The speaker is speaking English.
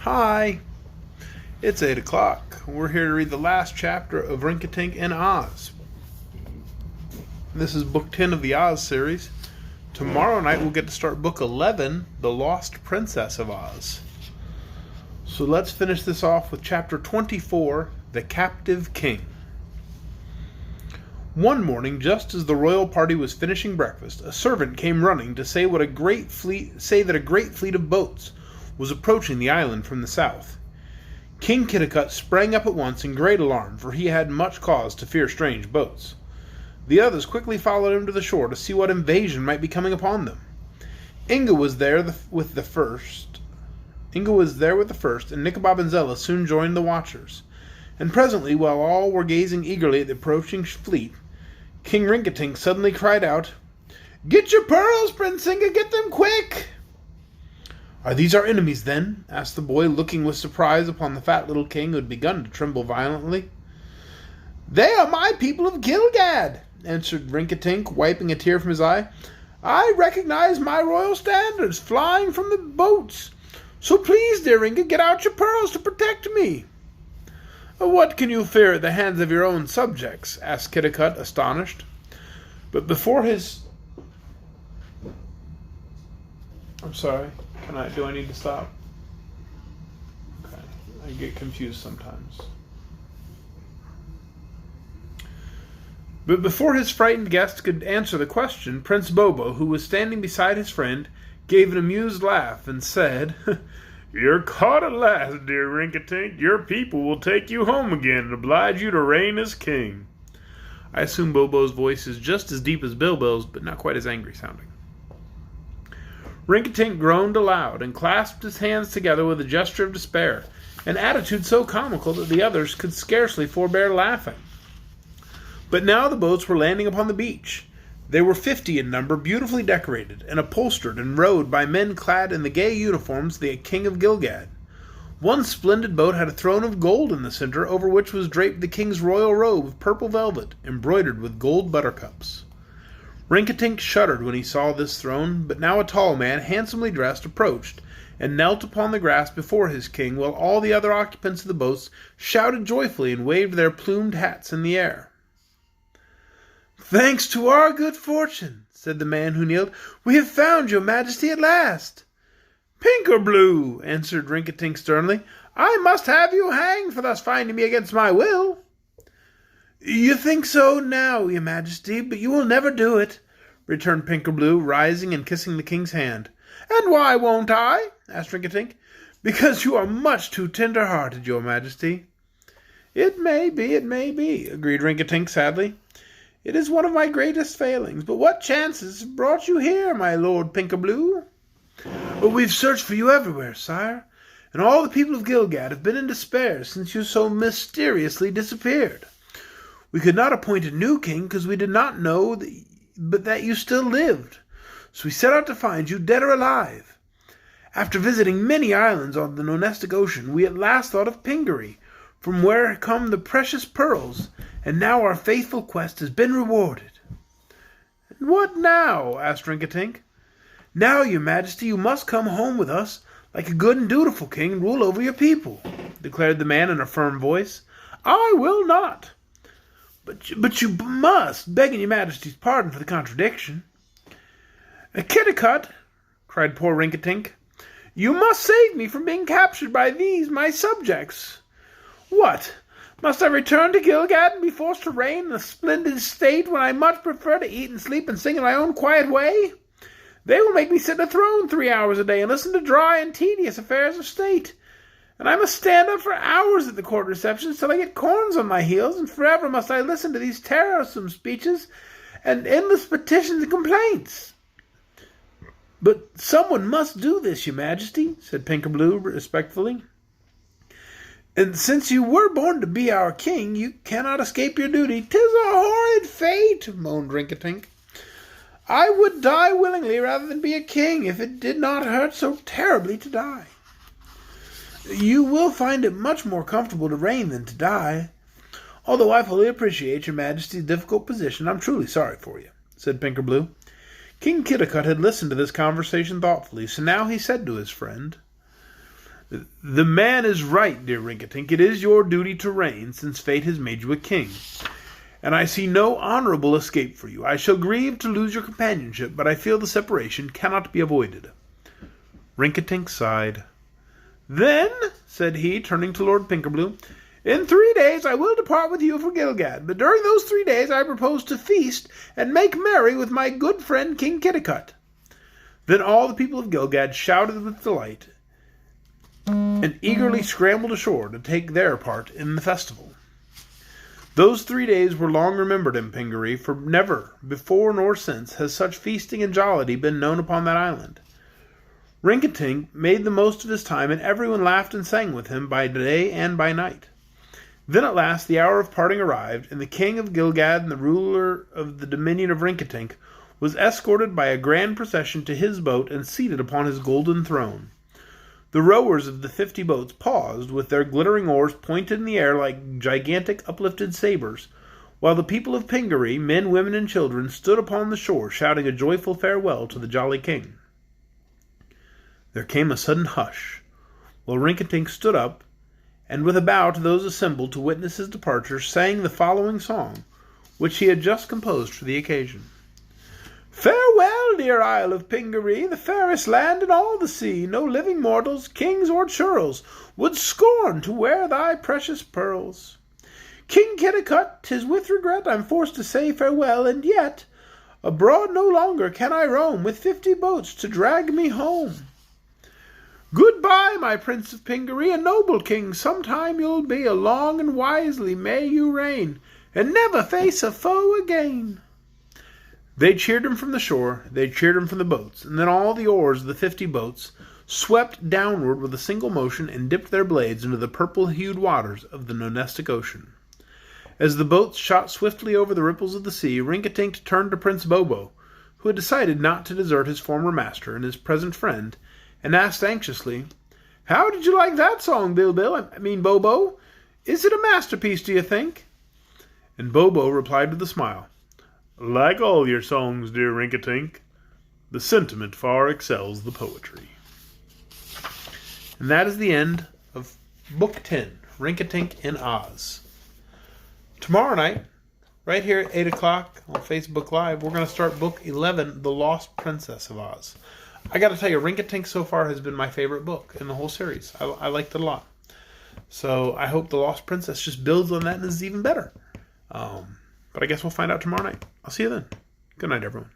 Hi, it's 8 o'clock. We're here to read the last chapter of Rinkitink in Oz. This is book 10 of the Oz series. Tomorrow night we'll get to start book 11, The Lost Princess of Oz. So let's finish this off with chapter 24, The Captive King. One morning, just as the royal party was finishing breakfast, a servant came running to say that a great fleet of boats was approaching the island from the south. King Kitticut sprang up at once in great alarm, for he had much cause to fear strange boats. The others quickly followed him to the shore to see what invasion might be coming upon them. Inga was there with the first, and Nikobob and Zella soon joined the watchers. And presently, while all were gazing eagerly at the approaching fleet, King Rinkitink suddenly cried out, "Get your pearls, Prince Inga, get them quick!" "Are these our enemies, then?" asked the boy, looking with surprise upon the fat little king, who had begun to tremble violently. "They are my people of Gilgad," answered Rinkitink, wiping a tear from his eye. "I recognize my royal standards flying from the boats. So please, dear Inga, get out your pearls to protect me." "What can you fear at the hands of your own subjects?" asked Kitticut, astonished. But before his... I'm sorry. Do I need to stop? Okay. I get confused sometimes. But before his frightened guest could answer the question, Prince Bobo, who was standing beside his friend, gave an amused laugh and said, "You're caught at last, dear Rinkitink. Your people will take you home again and oblige you to reign as king." I assume Bobo's voice is just as deep as Bilbo's, but not quite as angry sounding. Rinkitink groaned aloud and clasped his hands together with a gesture of despair, an attitude so comical that the others could scarcely forbear laughing. But now the boats were landing upon the beach. They were 50 in number, beautifully decorated, and upholstered and rowed by men clad in the gay uniforms of the King of Gilgad. One splendid boat had a throne of gold in the center, over which was draped the king's royal robe of purple velvet, embroidered with gold buttercups. Rinkitink shuddered when he saw this throne, but now a tall man, handsomely dressed, approached, and knelt upon the grass before his king, while all the other occupants of the boats shouted joyfully and waved their plumed hats in the air. "Thanks to our good fortune," said the man who kneeled, "we have found your majesty at last." "Pink or blue," answered Rinkitink sternly, "I must have you hanged for thus finding me against my will." "You think so now, your majesty, but you will never do it," returned Pink or Blue, rising and kissing the king's hand. "And why won't I?" asked Rinkitink. "Because you are much too tender-hearted, your majesty." It may be," agreed Rinkitink sadly. "It is one of my greatest failings, but what chances have brought you here, my lord Pink or Blue?" "We've searched for you everywhere, sire, and all the people of Gilgad have been in despair since you so mysteriously disappeared. We could not appoint a new king because we did not know but that you still lived. So we set out to find you, dead or alive. After visiting many islands on the Nonestic Ocean, we at last thought of Pingaree, from where come the precious pearls, and now our faithful quest has been rewarded." "And what now?" asked Rinkitink. "Now, your majesty, you must come home with us like a good and dutiful king and rule over your people," declared the man in a firm voice. "I will not." But you must, begging your majesty's pardon for the contradiction." "Kitticut," cried poor Rinkitink, "you must save me from being captured by these, my subjects. What, must I return to Gilgad and be forced to reign in a splendid state when I much prefer to eat and sleep and sing in my own quiet way? They will make me sit on a throne 3 hours a day and listen to dry and tedious affairs of state. And I must stand up for hours at the court receptions till I get corns on my heels, and forever must I listen to these tiresome speeches and endless petitions and complaints." "But someone must do this, your majesty," said Pink or Blue respectfully. "And since you were born to be our king, you cannot escape your duty." "'Tis a horrid fate," moaned Rinkitink. "I would die willingly rather than be a king if it did not hurt so terribly to die." "You will find it much more comfortable to reign than to die. Although I fully appreciate your majesty's difficult position, I'm truly sorry for you," said Pink or Blue. King Kitticut had listened to this conversation thoughtfully, so now he said to his friend, The man is right, dear Rinkitink. It is your duty to reign, since fate has made you a king. And I see no honorable escape for you. I shall grieve to lose your companionship, but I feel the separation cannot be avoided. Rinkitink sighed. Then, said he, turning to Lord Pinkerblue, in 3 days I will depart with you for Gilgad, but during those 3 days I propose to feast and make merry with my good friend King Kitticut. Then all the people of Gilgad shouted with delight and eagerly scrambled ashore to take their part in the festival. Those 3 days were long remembered in Pingaree, for never, before nor since, has such feasting and jollity been known upon that island. Rinkitink made the most of his time, and everyone laughed and sang with him by day and by night. Then at last the hour of parting arrived, and the king of Gilgad and the ruler of the dominion of Rinkitink was escorted by a grand procession to his boat and seated upon his golden throne. The rowers of the 50 boats paused, with their glittering oars pointed in the air like gigantic uplifted sabers, while the people of Pingaree, men, women, and children, stood upon the shore shouting a joyful farewell to the jolly king. There came a sudden hush, while Rinkitink stood up, and with a bow to those assembled to witness his departure, sang the following song, which he had just composed for the occasion. Farewell, dear Isle of Pingaree, the fairest land in all the sea. No living mortals, kings or churls, would scorn to wear thy precious pearls. King Kitticut, 'tis with regret I'm forced to say farewell, and yet abroad no longer can I roam, with 50 boats to drag me home. Goodbye, my Prince of Pingaree, a noble king sometime you'll be, a long and wisely may you reign, and never face a foe again. They cheered him from the shore, they cheered him from the boats, and then all the oars of the 50 boats swept downward with a single motion and dipped their blades into the purple-hued waters of the Nonestic Ocean. As the boats shot swiftly over the ripples of the sea, Rinkitink turned to Prince Bobo, who had decided not to desert his former master and his present friend, and asked anxiously, How did you like that song, Bobo? Is it a masterpiece, do you think? And Bobo replied with a smile, Like all your songs, dear Rinkitink, the sentiment far excels the poetry. And that is the end of Book 10, Rinkitink in Oz. Tomorrow night, right here at 8 o'clock on Facebook Live, we're going to start Book 11, The Lost Princess of Oz. I got to tell you, Rinkitink so far has been my favorite book in the whole series. I liked it a lot. So I hope The Lost Princess just builds on that and is even better. But I guess we'll find out tomorrow night. I'll see you then. Good night, everyone.